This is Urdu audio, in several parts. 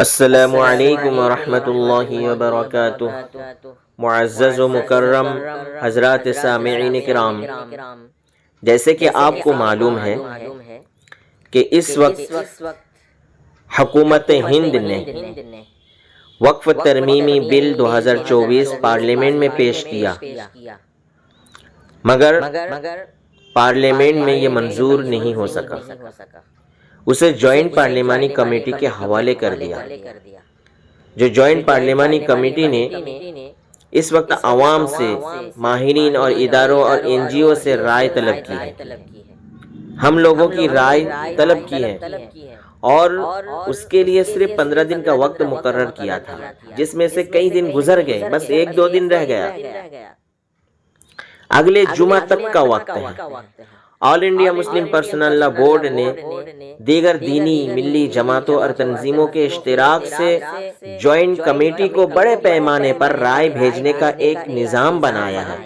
السلام علیکم ورحمۃ اللہ وبرکاتہ۔ معزز و مکرم حضرات سامعین کرام، جیسے کہ آپ کو معلوم ہے کہ اس وقت حکومت ہند نے وقف ترمیمی بل 2024 پارلیمنٹ میں پیش کیا، مگر پارلیمنٹ میں یہ منظور نہیں ہو سکا، اسے جوائنٹ پارلیمانی کمیٹی کے حوالے کر دیا۔ جو جوائنٹ پارلیمانی کمیٹی نے اس وقت عوام سے، ماہرین اور اداروں اور این جی او سے رائے طلب کی ہے، ہم لوگوں کی رائے طلب کی ہے، اور اس کے لیے صرف 15 دن کا وقت مقرر کیا تھا، جس میں سے کئی دن گزر گئے، بس 1-2 دن رہ گیا۔ اگلے جمعہ تک کا وقت ہے۔ آل انڈیا مسلم پرسنل لا بورڈ نے دیگر دینی ملی جماعتوں اور تنظیموں کے اشتراک سے جوائنٹ کمیٹی کو بڑے پیمانے پر رائے بھیجنے کا ایک نظام بنایا ہے۔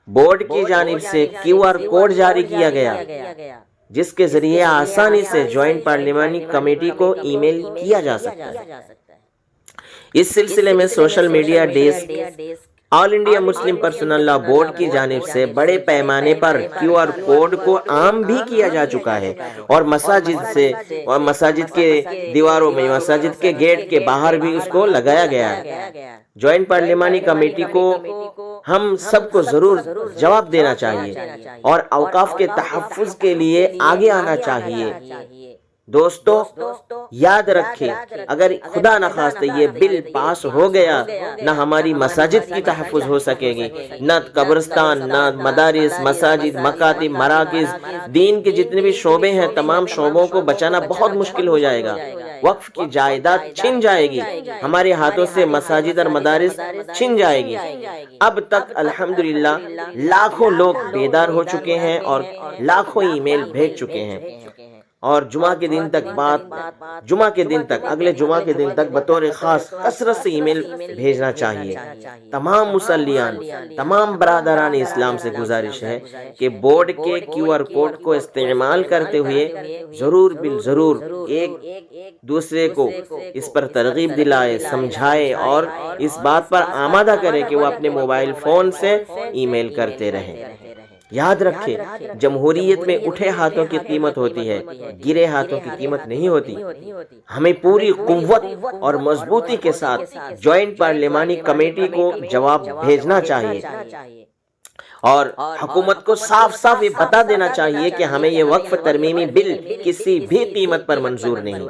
بورڈ کی جانب سے QR کوڈ جاری کیا گیا، جس کے ذریعے آسانی سے جوائنٹ پارلیمانی کمیٹی کو ای میل کیا جا سکتا ہے۔ اس سلسلے میں سوشل میڈیا ڈیسک آل انڈیا مسلم پرسنل لا بورڈ کی جانب سے بڑے پیمانے پر QR کوڈ کو عام بھی کیا جا چکا ہے، اور مساجد کے دیواروں میں، مساجد کے گیٹ کے باہر بھی اس کو لگایا گیا ہے۔ جوائنٹ پارلیمانی کمیٹی کو ہم سب کو ضرور جواب دینا چاہیے اور اوقاف کے تحفظ کے لیے آگے آنا چاہیے۔ دوستو، یاد رکھیں، اگر خدا نخواستہ یہ بل پاس ہو گیا، نہ ہماری مساجد کی تحفظ ہو سکے گی، نہ قبرستان، نہ مدارس، مساجد، مکاتب، مراکز، دین کے جتنے بھی شعبے ہیں، تمام شعبوں کو بچانا بہت مشکل ہو جائے گا۔ وقف کی جائیداد چھن جائے گی، ہمارے ہاتھوں سے مساجد اور مدارس چھن جائے گی۔ اب تک الحمدللہ لاکھوں لوگ بیدار ہو چکے ہیں اور لاکھوں ای میل بھیج چکے ہیں، اور جمعہ کے دن تک اگلے جمعہ کے دن تک بطور خاص کثرت سے ای میل بھیجنا چاہیے۔ تمام مسلیان، تمام برادران اسلام سے گزارش ہے کہ بورڈ کے QR کوڈ کو استعمال کرتے ہوئے ضرور ایک دوسرے کو اس پر ترغیب دلائے، سمجھائے اور اس بات پر آمادہ کرے کہ وہ اپنے موبائل فون سے ای میل کرتے رہیں۔ یاد رکھیں، جمہوریت میں اٹھے ہاتھوں کی قیمت ہوتی ہے، گرے ہاتھوں کی قیمت نہیں ہوتی۔ ہمیں پوری قوت اور مضبوطی کے ساتھ جوائنٹ پارلیمانی کمیٹی کو جواب بھیجنا چاہیے، اور حکومت کو صاف یہ بتا دینا چاہیے کہ ہمیں یہ وقف ترمیمی بل کسی بھی قیمت پر منظور نہیں۔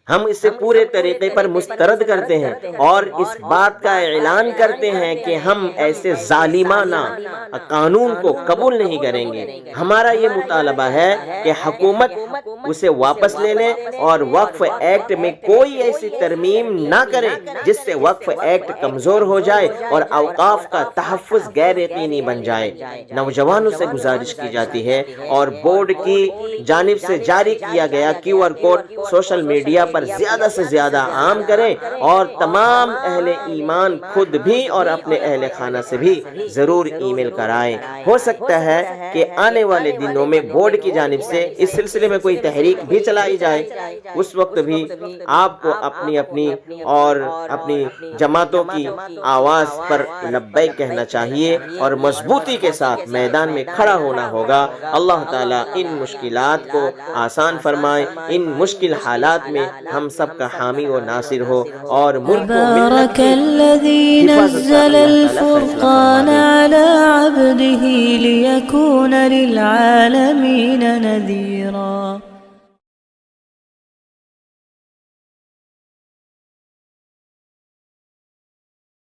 ہم اسے پورے طریقے پر مسترد کرتے ہیں اور اس بات کا اعلان کرتے ہیں کہ ہم ایسے ظالمانہ قانون کو قبول نہیں کریں گے۔ ہمارا یہ مطالبہ ہے کہ حکومت اسے واپس لے لے اور وقف ایکٹ میں کوئی ایسی ترمیم نہ کرے جس سے وقف ایکٹ کمزور ہو جائے اور اوقاف کا تحفظ غیر یقینی بن جائے۔ نوجوانوں سے گزارش کی جاتی ہے، اور بورڈ کی جانب سے جاری کیا گیا QR کوڈ سوشل میڈیا پر زیادہ سے زیادہ عام کریں، اور تمام اہل ایمان خود بھی اور اپنے اہل خانہ سے بھی ضرور ای میل کرائیں۔ ہو سکتا ہے کہ آنے والے دنوں میں بورڈ کی جانب سے اس سلسلے میں کوئی تحریک بھی چلائی جائے، اس وقت بھی آپ کو اپنی اور اپنی جماعتوں کی آواز پر لبیک کہنا چاہیے اور مضبوطی کے ساتھ میدان میں کھڑا ہونا ہوگا۔ اللہ تعالیٰ ان مشکلات کو آسان فرمائے، ان مشکل حالات میں ہم سب کا حامی و ناصر ہو، اور ملک تبارك الذي نزل الفرقان على عبده ليكون للعالمين نذيرا۔